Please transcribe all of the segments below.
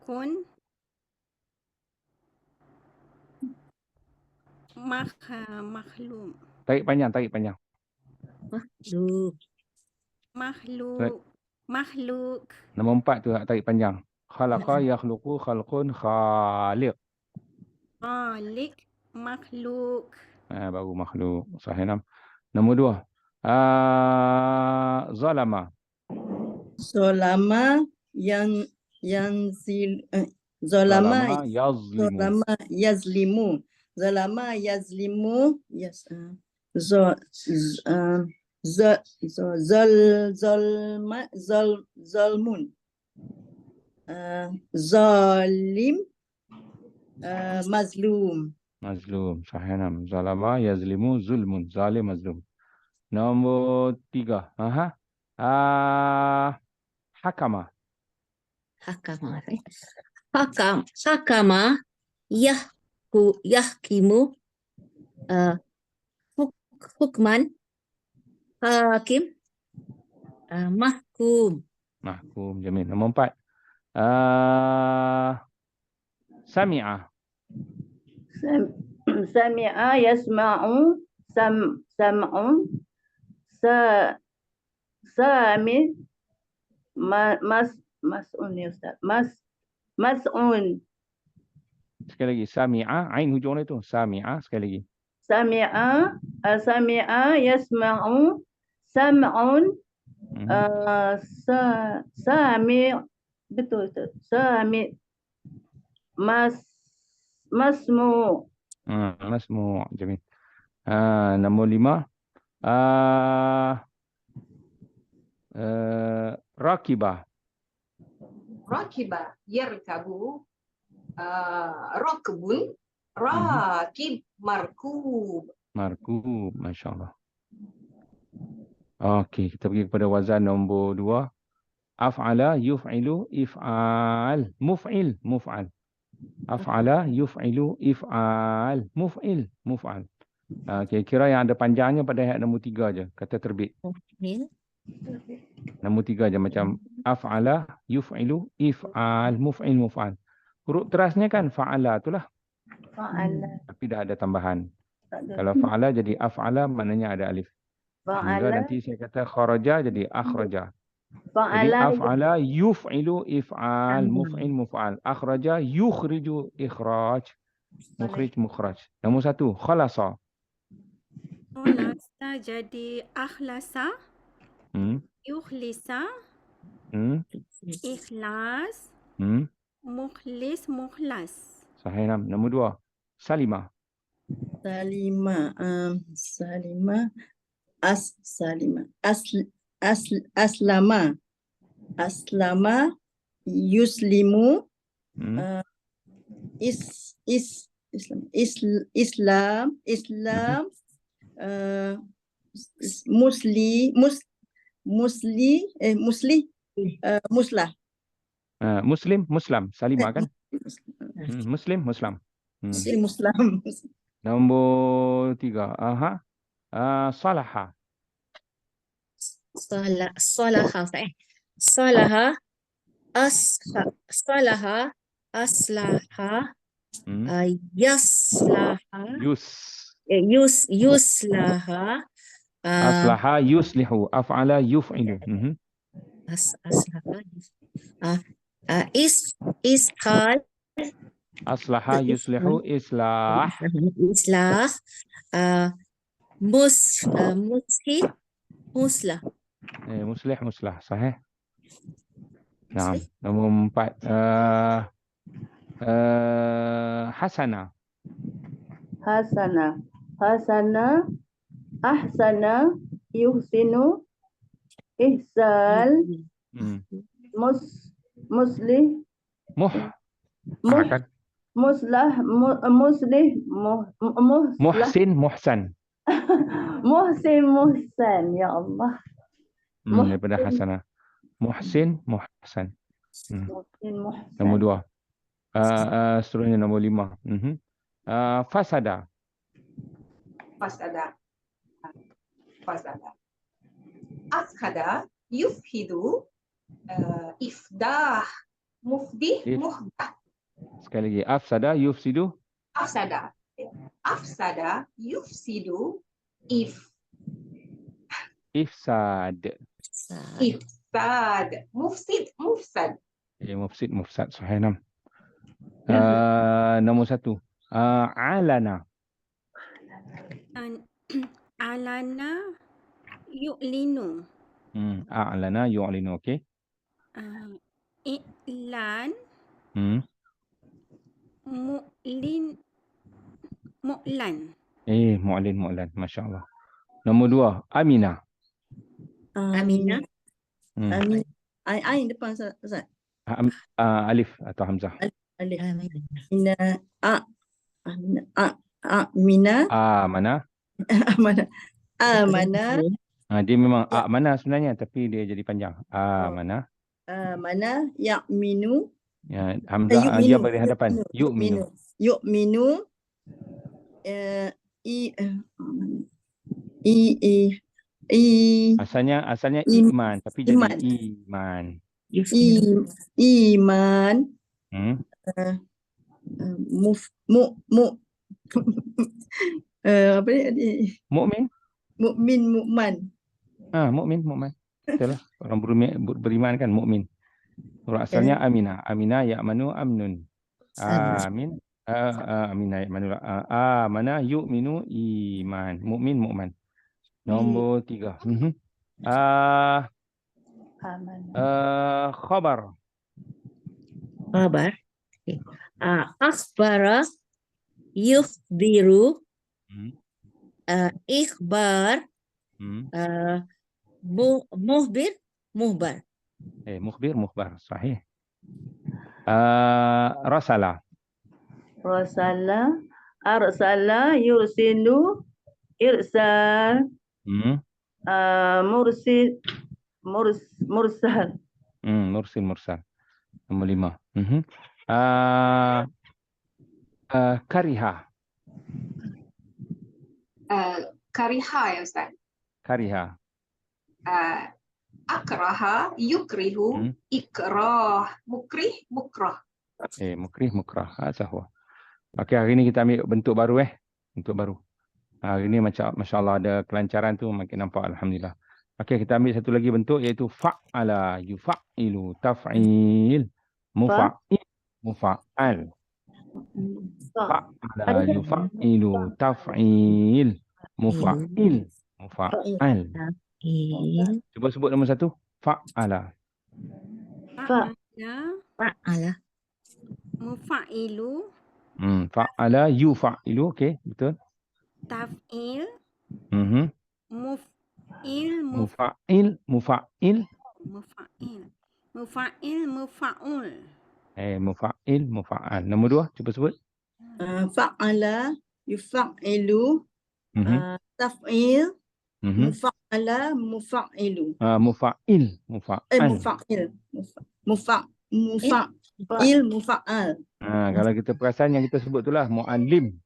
Kun makhluk. Tarik panjang. Makhluk. Makhluk. Nombor 4 tu tarik panjang. Khalaqa yakhluqu khalqun khaliq. Khaliq. Makhluk. Baru makhluk. Sahih nam. Nombor 2. Zalama. Zolama Zolama yazlimu. yazlimu. Zolama yazlimu. Yes. Zo zolmun. Zalim. Mazlum. Mazlum. Sahih nam. Zalama yazlimu zulmun. Zalim mazlum. Nombor 3. Hakama. Hakama yahkimu hukman hakim mahkum. Mahkum. Jamil. Nombor 4. Sami'a. Sami'a yasma'u sam'un sami mas'un ya Ustaz. Mas'un. Sekali lagi. Sami'a. Ain hujung itu. Sami'a. Sekali lagi. Sami'a yasma'u sam'un sami betul Ustaz. Sami masmu. Masmu. Jamil. Nombor 5. Rakibah. Rakiba yarkabu rakbun rakib markub. Markub. Masya Allah. Okey, kita pergi kepada wazan nombor 2. Af'ala yuf'ilu if'al. Muf'al. Af'ala yuf'ilu if'al. Muf'al. Kira-kira yang ada panjangnya pada ayat nombor 3 je. Kata terbit. Nombor 3 je macam af'ala yuf'ilu if'al. Muf'al. Huruf terasnya kan fa'ala itulah. Fa'ala. Tapi dah ada tambahan. Kalau fa'ala jadi af'ala maknanya ada alif. Hingga nanti saya kata kharaja jadi akhraja. Jadi af'ala yuf'ilu if'al. Muf'al. Akhraja yukhriju ikhraj. Mukhraj. Nombor 1. Khalasa. Khalasa jadi akhlasa. Yukhlisa. Ikhlas. Mukhlas. Sahih nam. Nombor 2. Salima. Aslama yuslimu Islam muslah. Muslim. Salima kan? Muslim. Muslim. Nombor 3. Salaha. Salaha aslaha yaslaha yuslaha Aslaha yuslihu. Af'ala yuf'ilu. Ishal Aslaha yuslihu islah. Muslah. Muslah. Sahih. Nah, nombor 4. Hasana. Ahsana yuhsinu ihsal muslih Muhsin. Muhsan ya Allah. Daripada hasana. Muhsin. Nombor 2. Seterusnya nombor 5. Fasada. Afhada yufhidu ifdah Mufdi, If. muhdah. Sekali lagi. Afsada yufsidu. Afsada. Afsada, yufsidu, Ifsad. ifsad. Mufsid, mufsad. Mufsid, mufsad. Sahih, nam. Nombor 1. Alana. Alana yu'linu. A'lana yu'linu. Okey. I'lan mu'lan. Mu'lin. Masya Allah. Nombor 2. Aminah. Aminah. Amin. Ain depan Ustaz. Alif atau Hamzah. Alif. Aminah. Mina. Mana? Mana. Dia memang mana sebenarnya, tapi dia jadi panjang. Mana? Mana ya'minu. Ya, Hamzah dia bagi hadapan. Yu'minu. Asalnya iman, tapi jadi iman. Iman. Apa ni? Mukmin. Mukman. Mukmin. Betul lah. Orang beriman kan mukmin. Asalnya aminah. Aminah ya'manu amnun. Amin. Aminah ya'manu. Mana yu'minu iman. Mukman. Nombor 3. Khabar. Khabar. Akhbara yukhbiru. Ikhbar. Mukhbir, mukhbar. Mukhbar. Sahih. Rasala. Arsala yursilu irsal. Mursal. Mursal. Nombor 5. Kariha. Kariha ya Ustaz. Kariha. Akraha, yukrihu, ikrah, mukrah. Mukrah. Sahwa. Okey, hari ni kita ambil bentuk baru. Bentuk baru. Hari ni macam Masya Allah ada kelancaran tu, makin nampak Alhamdulillah. Okey, kita ambil satu lagi bentuk iaitu fa'ala, yufa'ilu, taf'il, mufa'al. Fa'ala, yufa'ilu, taf'il, mufa'al. Cuba sebut nombor 1. Fa'ala. Fa'ala. Mufa'ilu. Fa'ala yufa'ilu. Okey, betul. Taf'il. Mufa'il. Mufa'ul. Mufa'il, mufa'al. Nombor 2, cuba sebut. Fa'ala yufa'ilu. Taf'il. Mufa'ala mufa'ilu. Mufa'il. Mufa'al. Kalau kita perasan yang kita sebut itulah mu'allim.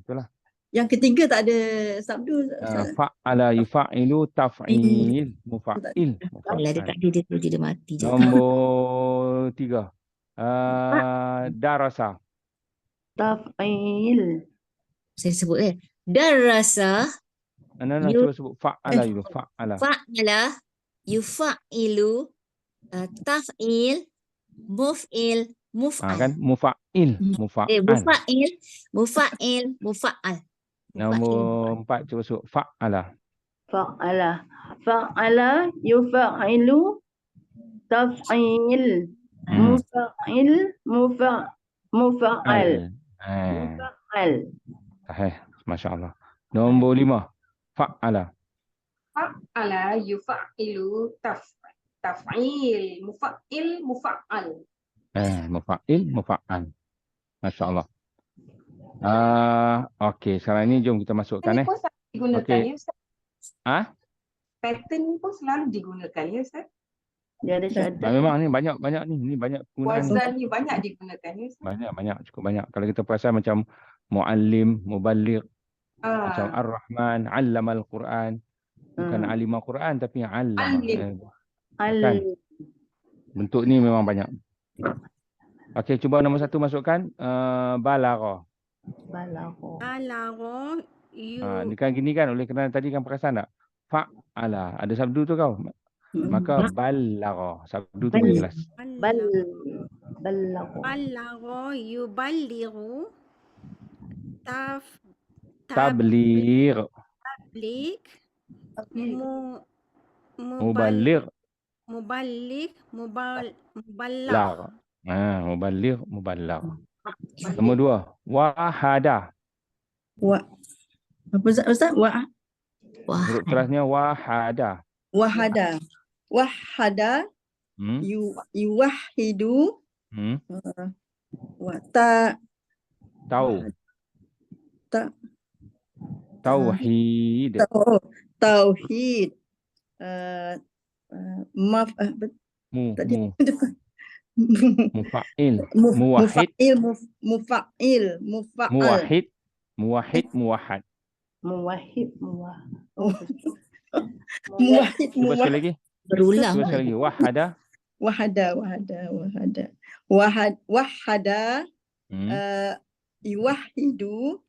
Itulah. Yang ketiga tak ada sabdu. Fa'ala yufa'ilu taf'il mufa'il. Kalau dia tak ada, dia mati je. Nombor 3. Darasa. Taf'il. Saya sebut darasa. Cuba sebut fa'ala dulu. Fa'ala yufa'ilu taf'il muf'il muf'al. Kan mufa'il. Mufa'al. Nombor 4, cuba sebut fa'ala. Fa'ala yufa'ilu taf'il. Mufa'al. Sahih. Masya Allah. Nombor 5. Fa'ala. Fa'ala yufa'ilu taf'il, mufa'al. Mufa'il, mufa'al. Masya Allah. Okey, sekarang ni jom kita masukkan. Ini pun selalu digunakan ya Ustaz. Pattern ni pun selalu digunakan ya Ustaz. Dia ada syahadat. Memang ni banyak ni. Ni banyak penggunaan. Wazan ni banyak digunakan ya Ustaz. Banyak, cukup banyak. Kalau kita perasan macam muallim, muballigh, macam ar-Rahman, 'allamal Quran. Bukan alima Quran tapi 'allama. Bentuk ni memang banyak. Okey, cuba nombor 1 masukkan. Balagha. Balagha. Balagha Dia kan gini kan, oleh kerana tadi kan perasan tak? Fa'ala. Ada sabdu tu kau. Maka balagha. Sabdu tu bagi kelas. Balagha. balagha yuballighu Tabligh. tabligh Muballigh. muballigh mubalagh Muballigh, mubalagh. Nombor 2. Wahada. Apa Ustaz? Wah. Huruf terasnya wahada. Wahada. Wahada. Yuwahidu. Tahu. Ta- Tauhid. Tauhid. Mufa'il. Muwahhid. Mufa'il. Muwahhid. Muwahhid. Muwahhad. Muwahhid. Cuba sekali lagi. Berulang. Cuba sekali lagi. Wahada. Wahada. Yuwahidu.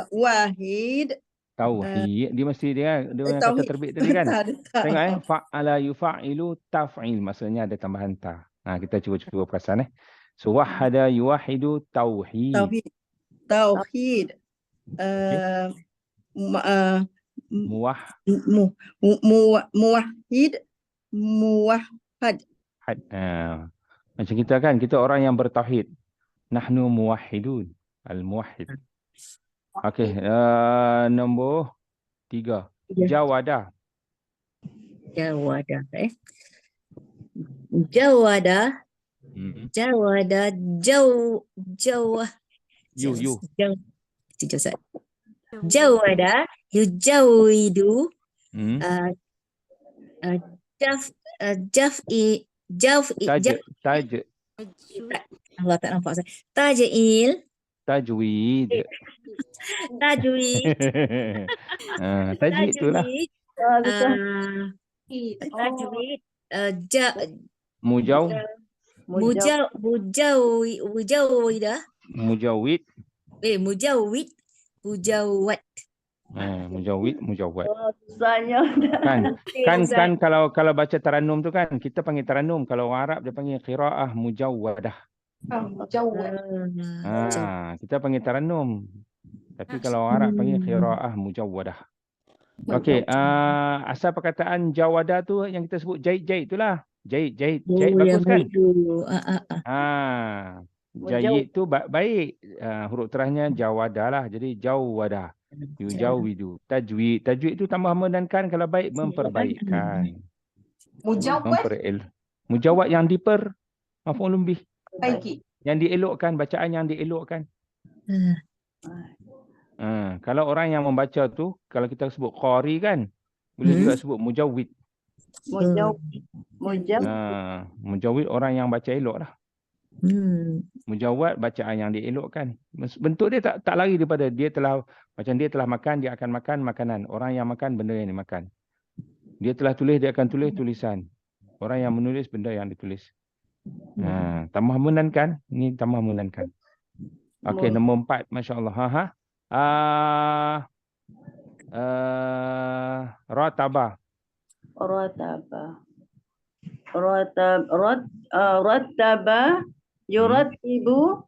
Wahid. Tauhid. Dia mesti dia kata terbit tadi kan. Tengok fa'ala yufa'ilu taf'il. Maksudnya ada tambahan ta. Kita cuba perasan So wahada yuwahidu tauhid. Tauhid. Muwahhid. Muwahhad. Macam kita kan, kita orang yang bertauhid. Nahnu muwahhidun. Al-muwahhid. Okey, nombor 3. Jawada. Jawada. You. Jawada yujawidu Taj. Allah tak nampak saya. Tajwid. Tajwid. Tajwid Itulah. Tajwid. Mujawwidah. Mujawid. Mujawwad. Mujawwad. Saya Kan kalau baca taranum tu kan, kita panggil taranum. Kalau orang Arab dia panggil qiraah mujawwadah. Kita panggil taranum. Tapi kalau orang Arab panggil qiraah mujawwadah. Okey, asal perkataan jawada tu yang kita sebut jahit itulah. Jahit bagus kan? Jahit tu baik. Huruf terasnya jawada lah. Jadi jawada. Yujawidu. Tajwid tu tambah menekankan, kalau baik memperbaikkan. Mujawad yang maf'ulun bih. Yang dielokkan, bacaan yang dielokkan. Kalau orang yang membaca tu, kalau kita sebut qari kan, boleh juga sebut mujawid. Mujawid orang yang baca elok lah. Mujawad bacaan yang dielokkan. Bentuk dia tak lari daripada dia telah makan, dia akan makan makanan. Orang yang makan benda yang dimakan. Dia telah tulis, dia akan tulis tulisan. Orang yang menulis benda yang ditulis. Tambah menankan, ni tambah menankan. Okey, nombor 4, masya-Allah. Rataba. Rattaba. Yurattibu.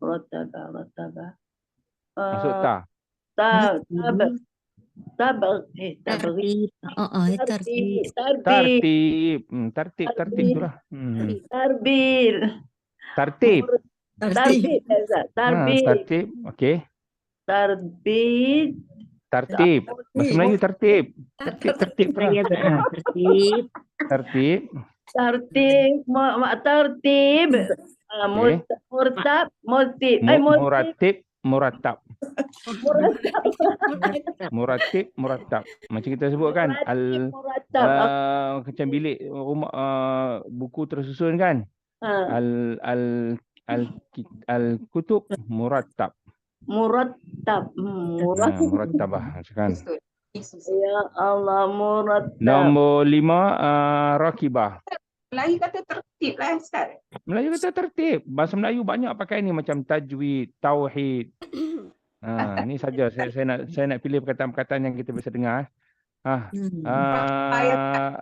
Rattaba. Masuk ta. Tartib. Tartib itulah. Tartib. Tartib. Okey. Tartib. Bahasa Melayu tartib. Tartib. Murattab. Macam kita sebut kan, macam bilik rumah, buku tersusun kan. Al-kutub murattab. Murattabah kan. Yesus. Ya Allah, murattab. Nombor 5, rakibah. Melayu kata tertib lah Ustaz. Melayu kata tertib. Bahasa Melayu banyak pakai ni macam tajwid, tauhid. Ni saja saya nak pilih perkataan-perkataan yang kita bisa dengar.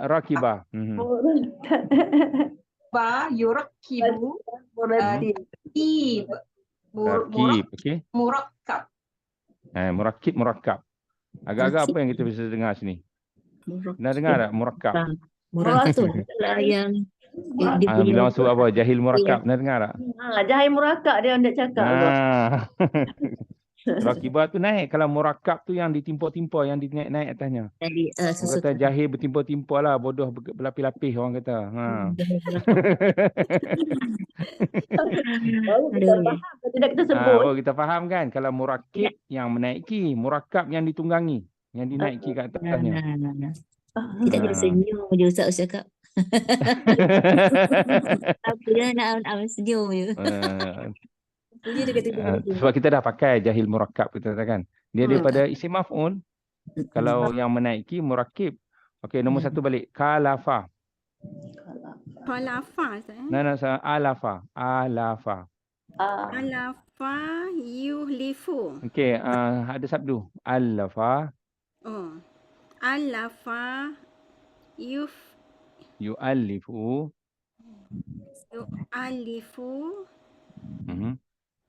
Rakibah. Murattab. Ba yurakibu Murattab. tib. Rakib, okey. Murakkab. Murakib, murakab. Agak-agak apa yang kita bisa dengar sini? Pernah dengar tak murakab? Murakab lah yang dia punya Bila masuk apa? Jahil murakab. Pernah dengar tak? Jahil murakab dia hendak cakap tu. Rakibah tu naik. Kalau murakab tu yang ditimpa-timpa, yang dinaik-naik atasnya. tadi Orang kata susukan. jahil bertimpa-timpa lah. Bodoh berlapis-lapis orang kata. Baru kita Aduh. faham, tidak kita sebut. Baru kita faham kan. Kalau murakib yang menaiki. Murakab yang ditunggangi. Yang dinaiki kat atasnya. Kita kena senyum je Ustaz cakap. Apa dia nak senyum je. Dia kata Sebab kita dah pakai jahil murakab kita kata kan. Dia daripada isim maf'ul. Kalau yang menaiki murakib. Okey, nombor 1 balik. Kalafa. Khalafa. Alafa. Alafa. Alafa yuhlifu. Okey, ada sabdu. Alafa. Oh. Alafa Yu'allifu. yu'alifu.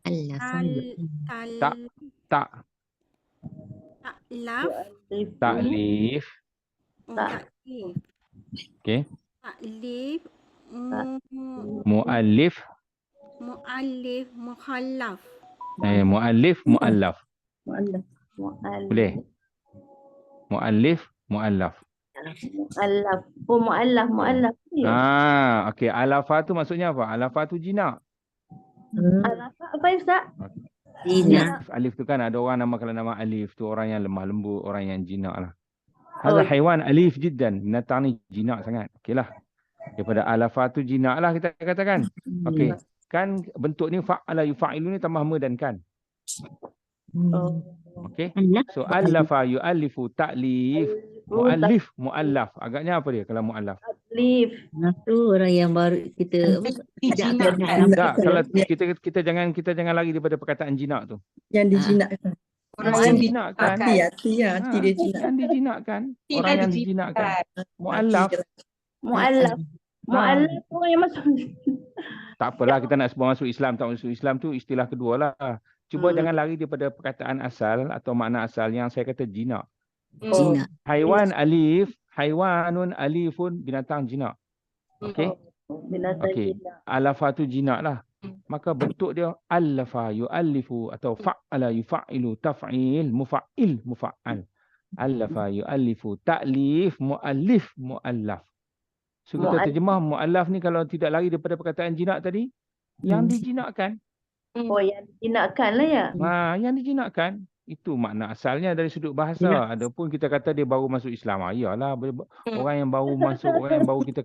Allah Tak. Ta'laf. Ta'lif. Ta'lif. Okey. Ta'lif. Mu'allif. Mu'allif. Mukhallaf. Mu'allif, mu'allaf. Mu'allaf. Boleh. Mu'allif, mu'allaf. Mu'allaf. Oh, mu'allaf. Okey. Alafa tu maksudnya apa? Alafa tu jinak. Alaf apa Ustaz? Zina. Alif tu kan ada orang nama, kalau nama Alif tu orang yang lemah lembut, orang yang jinak lah. Hadha haiwan alif jiddan. Binatang ni jinak sangat. Okeylah. Daripada alafa tu jinak lah kita katakan. Okey. Kan bentuk ni fa'ala yufa'ilu ni tambah ma dan kan. Okey. So alafa yu'allifu ta'lif. Mu'allif, mu'allaf. Agaknya apa dia kalau mu'allaf? Alif. Tu orang yang baru kita Dijinakkan. Tak, kalau kita jangan lari daripada perkataan jinak tu. Yang dijinakkan. Orang Yang yang dijinakkan. Hati dia jinak. Yang dijinakkan. Tidak Orang yang dijinakkan. Mu'allaf. Mu'allaf. Mu'allaf tu orang yang masuk. Tak apalah kita nak sebut masuk Islam, tak masuk Islam tu istilah kedua lah. Cuba jangan lari daripada perkataan asal atau makna asal yang saya kata jinak. Zina. Haiwan alif, haiwanun alifun, binatang jinak. Okey? Binatang Okey. jinak. Alafa tu jinak lah. Maka bentuk dia allafa yu'allifu atau fa'ala yufa'ilu, taf'il, mufa'il, mufa'al. Allafa yu'allifu, ta'lif, mu'allif, mu'allaf. So kita terjemah mu'allaf ni kalau tidak lari daripada perkataan jinak tadi, yang dijinakkan. Oh, yang dijinakkan lah ya. Yang dijinakkan. Itu makna asalnya dari sudut bahasa. Adapun kita kata dia baru masuk Islam. Iyalah orang yang baru masuk, orang yang baru kita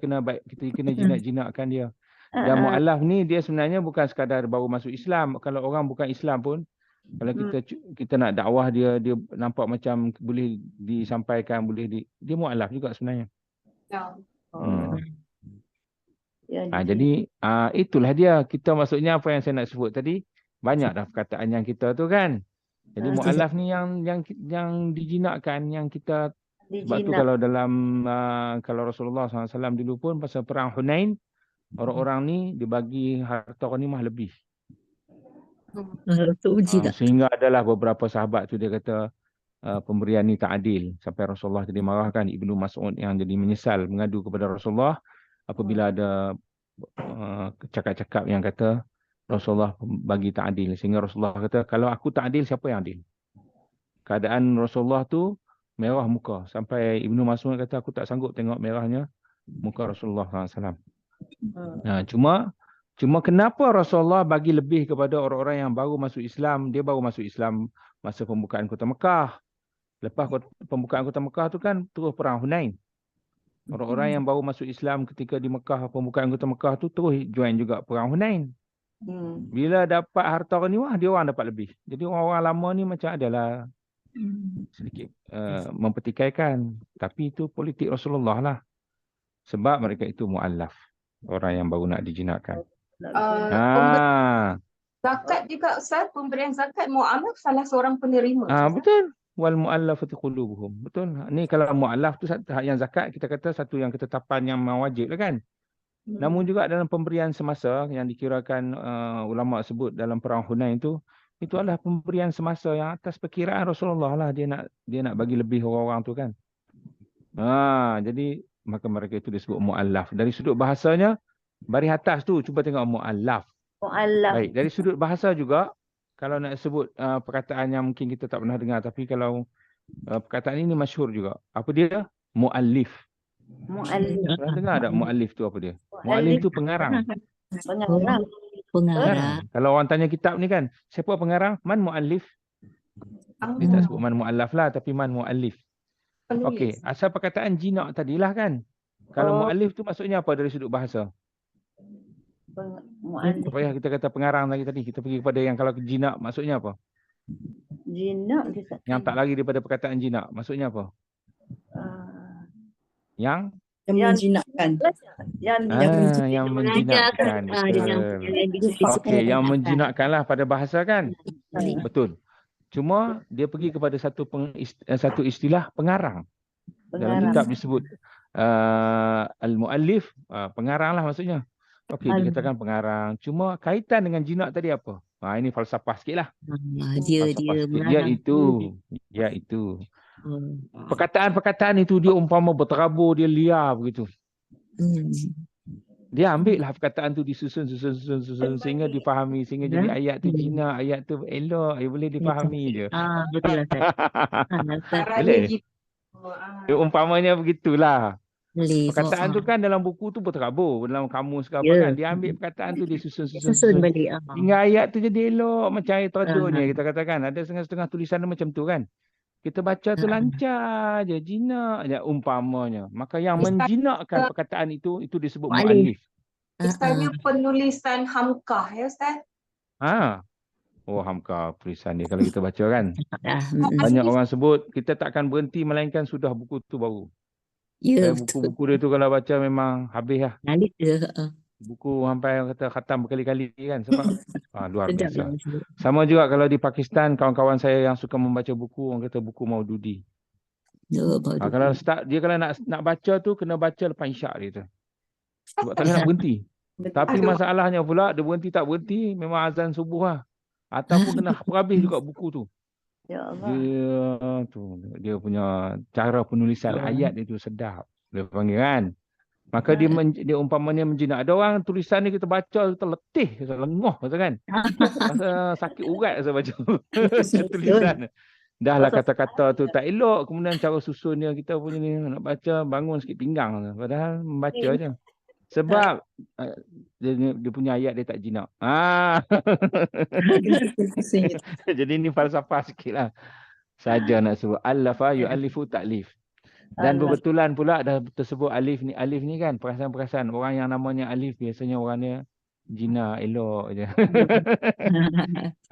kena jinak-jinakkan dia. Dan mu'allaf ni dia sebenarnya bukan sekadar baru masuk Islam. Kalau orang bukan Islam pun, kalau kita nak dakwah dia nampak macam boleh disampaikan, dia mu'allaf juga sebenarnya. Jadi itulah dia. Kita maksudnya apa yang saya nak sebut tadi, banyak dah perkataan yang kita tu kan. Jadi mu'allaf ni yang dijinakkan, yang kita sebab tu kalau dalam kalau Rasulullah SAW dulu pun pasal perang Hunain, orang-orang ni dibagi harta ghanimah lebih. Sehingga adalah beberapa sahabat tu dia kata pemberian ni tak adil, sampai Rasulullah jadi marahkan. Ibnu Mas'ud yang jadi menyesal mengadu kepada Rasulullah apabila ada cakap-cakap yang kata Rasulullah bagi tak adil. Sehingga Rasulullah kata, kalau aku tak adil, siapa yang adil? Keadaan Rasulullah tu merah muka. Sampai Ibnu Mas'ud kata, aku tak sanggup tengok merahnya muka Rasulullah SAW. Cuma kenapa Rasulullah bagi lebih kepada orang-orang yang baru masuk Islam? Dia baru masuk Islam masa pembukaan kota Mekah. Lepas pembukaan kota Mekah tu kan terus perang Hunain. Orang-orang yang baru masuk Islam ketika di Mekah, pembukaan kota Mekah tu terus join juga perang Hunain. Bila dapat harta ghanimah, dia orang dapat lebih. Jadi orang-orang lama ni macam adalah sedikit mempertikaikan. Tapi itu politik Rasulullah lah. Sebab mereka itu mu'allaf. Orang yang baru nak dijinakkan. Zakat juga Ustaz, pemberian zakat mu'alaf salah seorang penerima. Betul. Wal mu'allafati qulubuhum. Betul. Ni kalau mu'allaf tu yang zakat kita kata satu yang ketetapan yang wajib lah kan. Namun juga dalam pemberian semasa yang dikirakan ulama sebut dalam perang Hunain itu adalah pemberian semasa yang atas perkiraan Rasulullah lah, dia nak bagi lebih orang-orang tu kan. Jadi maka mereka itu disebut mu'allaf. Dari sudut bahasanya baris atas tu cuba tengok mu'allaf. Baik, dari sudut bahasa juga kalau nak sebut perkataan yang mungkin kita tak pernah dengar, tapi kalau perkataan ini masyhur juga. Apa dia? Mu'allif. Pernah dengar tak mu'allif tu apa dia? Mu'allif tu pengarang. Pengarang. Kalau orang tanya kitab ni kan, siapa pengarang? Man mu'allif? Dia tak sebut man mu'allaf lah, tapi man mu'allif. Okey, asal perkataan jinak tadilah kan. Kalau mu'allif tu maksudnya apa dari sudut bahasa? Tak payah kita kata pengarang lagi tadi. Kita pergi kepada yang kalau jinak maksudnya apa? Jinak yang tak lari daripada perkataan jinak. Maksudnya apa? Yang menjinakkan. Yang menjinakkan. Okey, yang menjinakkan lah pada bahasa kan. Betul. Cuma dia pergi kepada satu istilah pengarang. Dalam kitab disebut al-muallif, pengarang lah maksudnya. Okey, dikatakan pengarang. Cuma kaitan dengan jinak tadi apa? Ini falsafah sikit lah. Dia itu. Perkataan-perkataan itu dia umpama berterabur, dia liar begitu. Dia ambil lah perkataan tu disusun sehingga difahami, sehingga jadi ayat tu jinak, ayat tu elok, boleh difahami je. Betul lah Ustaz. Boleh. Umpamanya begitulah. Perkataan tu kan dalam buku tu berterabur, dalam kamus ke apa kan. Dia ambil perkataan tu dia susun balik. Hingga ayat tu jadi elok macam air terjunnya kita katakan. Ada setengah-setengah tulisan macam tu kan. Kita baca tu lancar je, jinak je umpamanya. Maka yang menjinakkan perkataan itu disebut mu'allif. Misalnya penulisan hamkah ya Ustaz? Hamkah tulisan dia kalau kita baca kan. Banyak orang sebut kita takkan berhenti melainkan sudah buku tu baru. Buku-buku dia tu kalau baca memang habis lah. Buku sampai kata khatam berkali-kali kan. Sebab luar biasa. Sama juga kalau di Pakistan, kawan-kawan saya yang suka membaca buku, orang kata buku Maududi. Kalau nak baca tu, kena baca lepas isyak dia tu. Sebab tak nak berhenti. Tapi masalahnya pula, dia berhenti tak berhenti, memang azan subuh lah. Ataupun kena habis juga buku tu. Ya Allah. Dia punya cara penulisan ayat itu sedap. Dia panggil kan. Maka dia umpamanya menjinak. Ada orang tulisan ni kita baca, kita letih, kita lengoh kan. Rasa sakit urat rasa baca tulisan. Dah lah kata-kata tu tak elok. Kemudian cara susunnya kita punya ni nak baca bangun sikit pinggang. Padahal membaca je. Sebab dia punya ayat dia tak jinak. Jadi ni falsafah sikit lah. Saja nak sebut. Allafa yu'allifu ta'lif. Dan berbetulan pula dah tersebut alif ni kan. Perasaan-perasaan. Orang yang namanya alif biasanya orangnya jinak, elok je.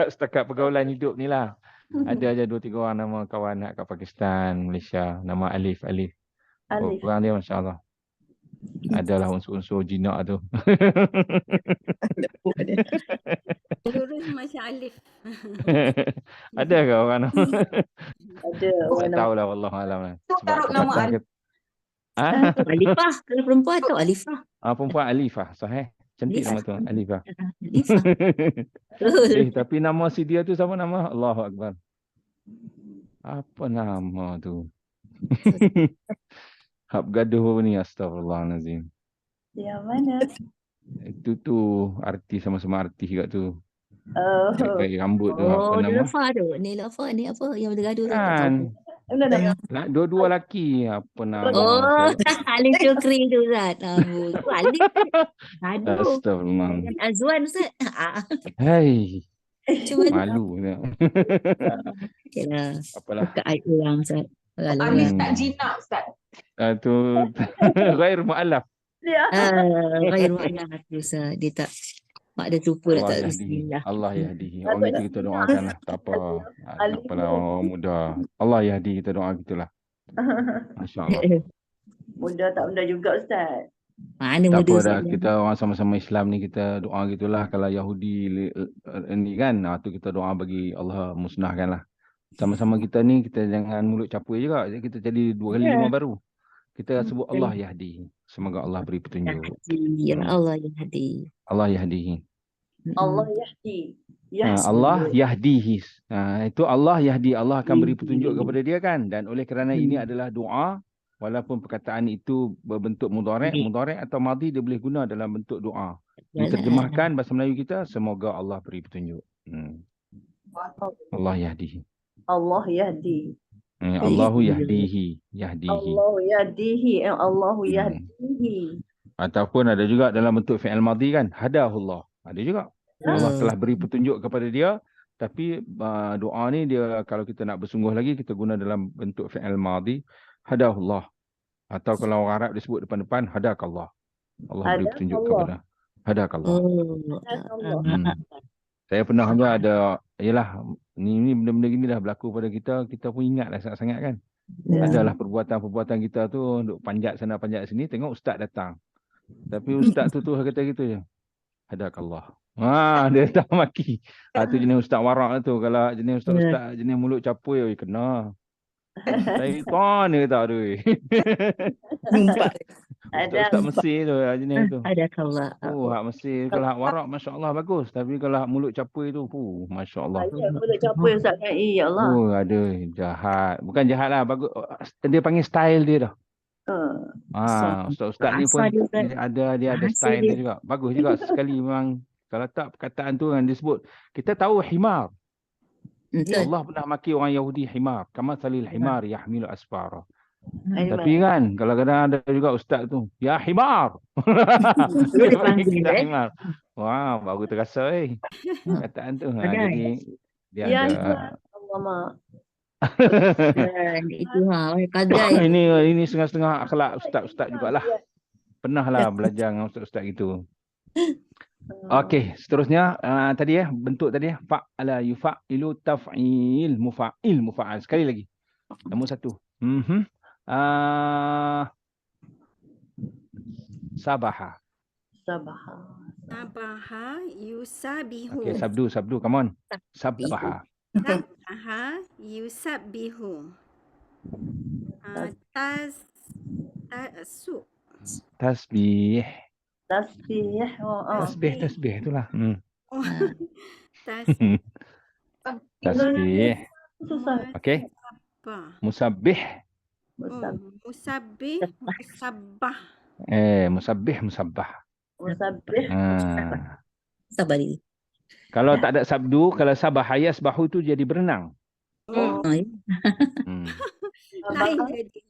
Setakat pergaulan hidup ni lah. Ada aja 2-3 orang nama kawan kat Pakistan, Malaysia. Nama Alif. Orang dia Masya Allah. Adalah unsur-unsur jinak tu. Lurus macam Alif. Ada ke orang nama? Ada Tak tahulah, wallahualam. Taruh nama Alif. Alifah. Kalau perempuan tu Alifah. Perempuan Alifah. Sahih. Cantik nama tu. Alifah. Betul. Tapi nama si dia tu sama nama? Allahu Akbar. Apa nama tu? Hab gaduh ni, astagfirullahalazim. Yang mana? Itu tu artis, sama-sama artis juga tu. Kayak rambut tu apa nama? Nilofa tu. Nilofa ni apa yang bergaduh tu? Kan. Dua-dua lelaki apa nama? Alif Syukri tu Ustaz. Alif. Aduh. Astagfirullah. Azwan Ustaz. Hai. Cuma Malu. okeylah. Apalah. Buka aib orang Ustaz. Alif tak jinak Ustaz. Tu ghair mu'allaf. Ghair mu'allaf tu Ustaz. Dia tak Mak dah lupa dah Allah tak yahdihi. bismillah. Allah yahdihi. Orang itu kita doakanlah. Tak apa. Tak apalah orang muda. Allah yahdi kita doa gitulah. Masya Allah. Muda tak muda juga Ustaz. Mana Tak muda apa dah. Ustaz? Kita orang sama-sama Islam ni kita doa gitulah. Kalau Yahudi ni kan. Tu kita doa bagi Allah musnahkan lah. Sama-sama kita ni kita jangan mulut capui juga. Kita jadi 2 kali 5 baru. Kita sebut Allah yahdi. Semoga Allah beri petunjuk. Yahdi. Allah yahdi. Allah yahdihi. Allah yahdi. Allah yahdihi. Itu Allah yahdi. Allah akan beri petunjuk kepada dia kan. Dan oleh kerana ini adalah doa. Walaupun perkataan itu berbentuk mudhari' atau madhi, dia boleh guna dalam bentuk doa. Diterjemahkan bahasa Melayu kita, semoga Allah beri petunjuk. Allah yahdihi. Allah yahdi. Allahu yahdihi. Yahdihi. Allah yahdihi. Allahu yahdihi. Ataupun ada juga dalam bentuk fi'il madhi kan. Hadahullah. Ada juga. Allah telah beri petunjuk kepada dia. Tapi doa ni dia kalau kita nak bersungguh lagi, kita guna dalam bentuk fi'il madhi. Hadahullah. Atau kalau orang Arab disebut depan-depan, hadakallah. Allah beri petunjuk kepada. Hadakallah. Saya pernah juga ada, yalah, ni benda-benda gini dah berlaku pada kita, kita pun ingatlah sangat-sangat kan. Adalah perbuatan-perbuatan kita tu, duk panjat sana, panjat sini, tengok ustaz datang. Tapi ustaz tu kata gitu je. Hadakallah. Dia tak maki. Tu jenis ustaz warak tu. Kalau jenis ustaz jenis mulut capui, kena. Syaitan dia kata tu. Ustaz Mesir tu jenis tu. Hadakallah. Hak Mesir kalau hak warak masya-Allah bagus, tapi kalau hak mulut capui tu, masya-Allah. Mulut capui Ustaz kan. Ya Allah. Ada jahat. Bukan jahat lah, bagus. Dia panggil style dia dah. Ustaz-ustaz ni pun dia ada style dia juga. Bagus juga sekali memang. Kalau tak perkataan tu yang disebut, kita tahu himar. Allah pernah maki orang Yahudi himar. Kama salil himar yahmilu asfara. Tapi kan, kadang-kadang ada juga ustaz tu, ya himar. Dia panggil kita himar. Wah, baru terasa perkataan tu. Jadi dia ada. Allah mak. Itu kadai. Ini setengah-setengah akhlak ustaz-ustaz jugalah. Pernahlah belajar dengan ustaz-ustaz gitu. Okey, seterusnya tadi bentuk tadi fa'ala yufa'ilu taf'il mufa'al. Sekali lagi. Nombor 1. Sabaha. Sabaha yusabihu. Okey, sabdu, come on. Sabaha. Sabaha yusabbihu. Tasbih. Tasbih. Tasbih itulah. Tasbih. Tasbih. Okey. Musabbih. Musabbih, musabbah. Musabbih, musabbah. Musabbih. Sabar diri. Kalau tak ada sabdu, kalau sabah yasbahu tu jadi berenang. Lain jadi.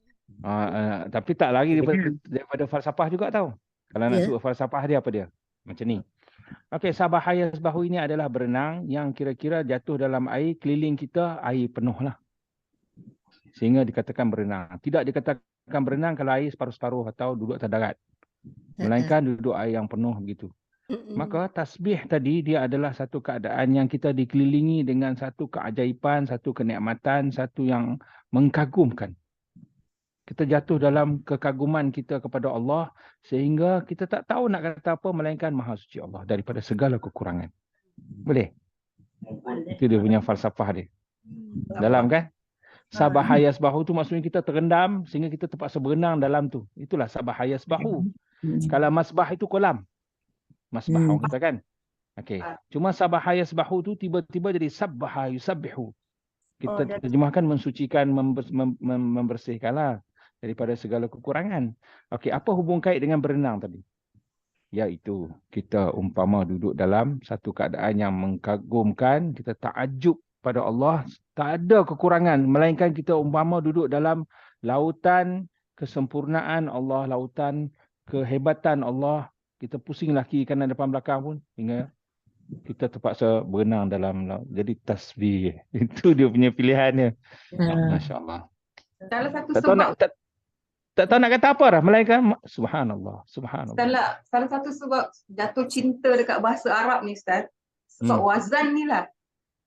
Tapi tak lari daripada falsafah juga tau. Kalau nak sebut falsafah dia apa dia? Macam ni. Okey, sabah yasbahu ini adalah berenang yang kira-kira jatuh dalam air, keliling kita air penuh lah. Sehingga dikatakan berenang. Tidak dikatakan berenang kalau air separuh-separuh atau duduk atas darat. Melainkan duduk air yang penuh begitu. Maka tasbih tadi dia adalah satu keadaan yang kita dikelilingi dengan satu keajaiban, satu kenikmatan, satu yang mengkagumkan. Kita jatuh dalam kekaguman kita kepada Allah sehingga kita tak tahu nak kata apa melainkan Maha Suci Allah daripada segala kekurangan. Boleh? Itu dia punya falsafah dia. Dalam kan? Sabaha yasbahu tu maksudnya kita terendam sehingga kita terpaksa berenang dalam tu. Itulah sabaha yasbahu. Kalau masbah itu kolam. Masbah orang kata kan. Okey. Cuma sabaha yasbahu tu tiba-tiba jadi sabbaha yusabbihu. Kita terjemahkan mensucikan, membersihkanlah daripada segala kekurangan. Okey, apa hubung kait dengan berenang tadi? Iaitu kita umpama duduk dalam satu keadaan yang mengkagumkan, kita takjub pada Allah, tak ada kekurangan melainkan kita umpama duduk dalam lautan kesempurnaan Allah, lautan kehebatan Allah. Kita pusinglah kiri kanan depan belakang pun hingga kita terpaksa berenang dalam laut. Jadi tasbih. Itu dia punya pilihannya. Masya-Allah. Salah satu Tak tahu sebab. Tak tahu nak kata apa dah. Melainkan subhanallah, subhanallah. Salah satu sebab jatuh cinta dekat bahasa Arab ni Ustaz, sebab wazan ni lah.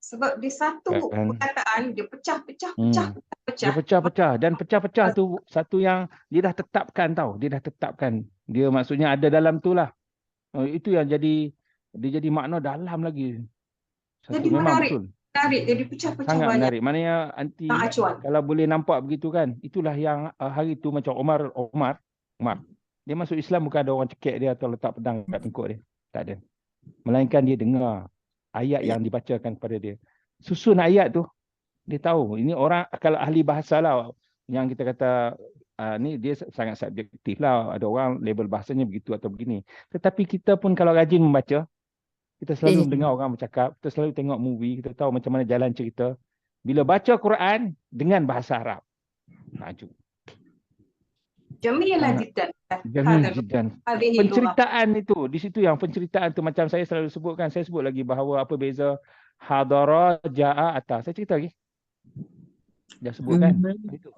Sebab dia satu Kan. perkataan, dia pecah-pecah, Dia pecah-pecah. pecah-pecah. Dan pecah-pecah tu satu yang dia dah tetapkan tau. Dia dah tetapkan. Dia maksudnya ada dalam tu lah. Itu yang dia jadi makna dalam lagi. Satu Jadi memang menarik. betul. Menarik, dia pecah-pecah Sangat banyak. menarik. Maknanya anti Tak acuan. kalau boleh nampak begitu kan. Itulah yang hari tu macam Omar. Dia masuk Islam bukan ada orang cekik dia atau letak pedang kat tengkuk dia. Tak ada. Melainkan dia dengar ayat yang dibacakan kepada dia. Susun ayat tu, dia tahu. Ini orang, kalau ahli bahasa lah, yang kita kata, ni dia sangat subjektif lah. Ada orang label bahasanya begitu atau begini. Tetapi kita pun kalau rajin membaca, kita selalu mendengar orang bercakap, kita selalu tengok movie, kita tahu macam mana jalan cerita. Bila baca Quran dengan bahasa Arab. Maju. Jamilah jiddan. Jamil jiddan. Penceritaan itu, di situ yang penceritaan tu macam saya selalu sebutkan, saya sebut lagi bahawa apa beza hadara, ja'a, ata. Saya cerita lagi. Dah sebut kan? Itu.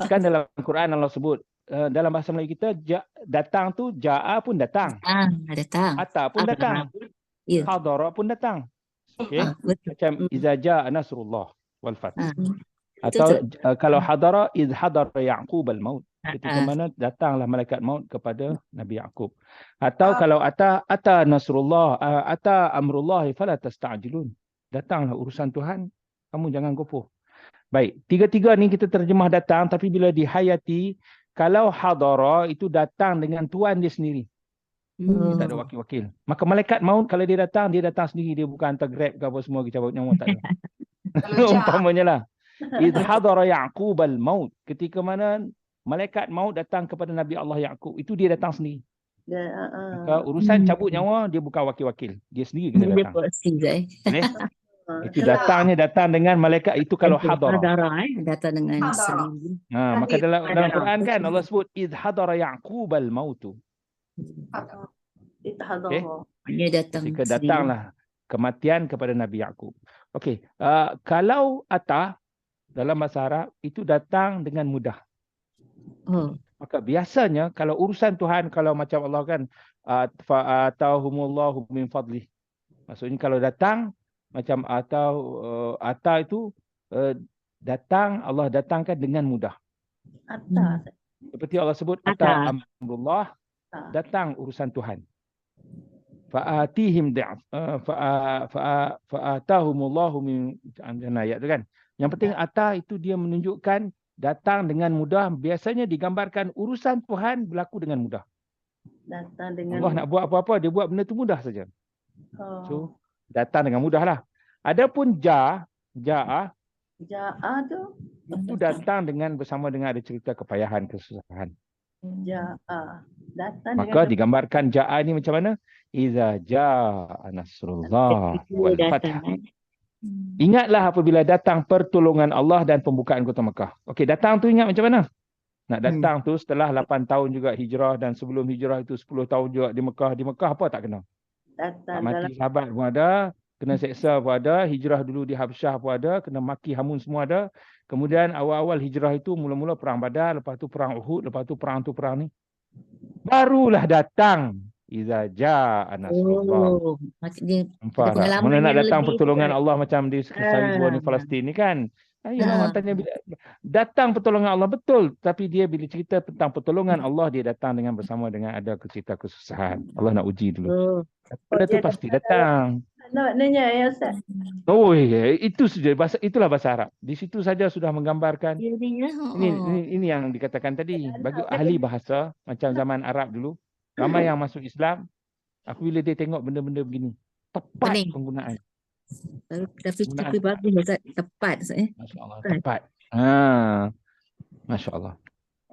Kan dalam Quran Allah sebut, dalam bahasa Melayu kita, datang tu, ja'a pun datang. Datang. Ata pun datang. Ya. Hadara pun datang. Okay? Betul. Macam iza ja'a nasrullah wal fath. Betul. Atau kalau hadara, iz hadara Ya'qub al-maut. Ketika mana datanglah malaikat maut kepada Nabi Ya'qub. Atau kalau ata nasrullah, ata amrullah fala tasta'jilun. Datanglah urusan Tuhan, kamu jangan gopoh. Baik, tiga-tiga ni kita terjemah datang, tapi bila dihayati, kalau hadara itu datang dengan Tuhan dia sendiri. Dia tak ada wakil-wakil. Maka malaikat maut kalau dia datang sendiri. Dia bukan hantar Grab ke apa semua, kita bawa nyawa, tak ada. Umpamanya lah. Idh hadara Ya'qub al-maut. Ketika mana malaikat maut datang kepada Nabi Allah Ya'qub. Itu dia datang sendiri. Maka urusan cabut nyawa, dia bukan wakil-wakil. Dia sendiri kena datang. Itu datang dengan malaikat. Itu kalau hadara. Datang dengan sendiri. Maka dalam Quran kan Allah sebut idh hadara Ya'qub al-maut. Dia datang. Jika datanglah kematian kepada Nabi Ya'qub. Okey, kalau ata dalam bahasa Arab itu datang dengan mudah. Maka biasanya kalau urusan Tuhan, kalau macam Allah kan fa'atahumullahu min fadlih. Maksudnya kalau datang macam ata itu datang, Allah datangkan dengan mudah. Seperti Allah sebut ata amrullah, datang urusan Tuhan. Fa'atihim fa'atahumullahu min ayat tu kan. Yang penting ata itu dia menunjukkan datang dengan mudah. Biasanya digambarkan urusan Tuhan berlaku dengan mudah. Datang dengan Allah nak buat apa-apa, dia buat benda tu mudah saja. So, datang dengan mudah lah. Adapun ja'a tu itu datang dengan bersama dengan ada cerita kepayahan, kesusahan. datang Maka digambarkan ja'a ni macam mana? Iza ja'a nasrullah wal fath. Ingatlah apabila datang pertolongan Allah dan pembukaan kota Mekah. Okey, datang tu ingat macam mana? Nak datang tu setelah 8 tahun juga hijrah, dan sebelum hijrah itu 10 tahun juga di Mekah. Di Mekah apa tak kena? Tak mati sahabat pun ada, kena seksa pun ada, hijrah dulu di Habsyah pun ada, kena maki hamun semua ada. Kemudian awal-awal hijrah itu mula-mula perang Badar, lepas tu perang Uhud, lepas tu perang ni. Barulah datang iza jaa nasrullah. Mana nak datang pertolongan Allah macam di Sari Dua ni Palestin ni kan. Orang tanya datang pertolongan Allah, betul, tapi dia bila cerita tentang pertolongan Allah, dia datang dengan bersama dengan ada cerita kesusahan. Allah nak uji dulu. Benda tu pasti datang. Maknanya ya Ustaz. Itu saja bahasa, itulah bahasa Arab. Di situ saja sudah menggambarkan. Ini yang dikatakan tadi. Bagi ahli bahasa macam zaman Arab dulu, ramai yang masuk Islam, apabila dia tengok benda-benda begini, tepat penggunaan. Tapi bagus Ustaz, tepat Ustaz. Masya-Allah, tepat. Masya-Allah.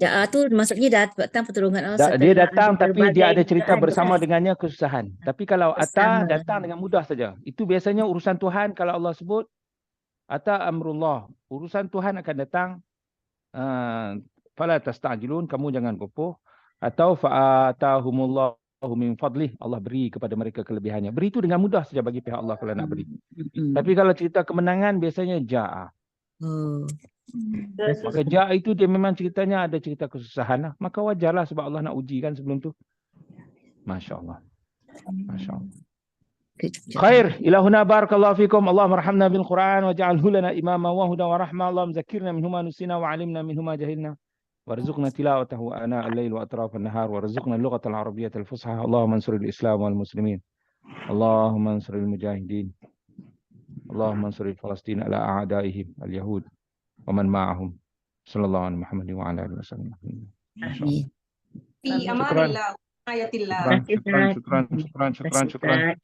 Ja'a tu maksudnya datang pertolongan Allah. Dia datang tapi dia ada cerita bersama dengannya kesusahan. Tapi kalau ata datang dengan mudah saja. Itu biasanya urusan Tuhan. Kalau Allah sebut ata amrullah, urusan Tuhan akan datang, fala tasta'jilun, kamu jangan gopoh. Atau fa'atahumullahu min fadlih, Allah beri kepada mereka kelebihannya. Beri itu dengan mudah saja bagi pihak Allah kalau nak beri. Tapi kalau cerita kemenangan biasanya ja'a. Maka ja itu dia memang ceritanya ada cerita kesusahan lah. Maka wajarlah sebab Allah nak uji kan sebelum tu. Masya Allah. Masya Allah. Khair. Ilahuna barakallahu fikum. Allahumma rahamna bil Quran waj'alhu lana imama wa huda wa rahmah. Allahumma zakirna minhuma nusina wa alimna minhuma jahilna. Warzuqna tilawatahu ana al-lail wa atraf an-nahar warzuqna al-lughata al-arabiyyah al-fusha. Allahumma ansuril Islam wal muslimin. Allahumma ansuril mujahidin. Allahumma ansuril Falastin ala a'daihim al-yahud wa man ma'ahum. Sallallahu alaihi Muhammadin wa ala alihi wasallam. Amin. Fi amarillah, ayatillah. Syukran.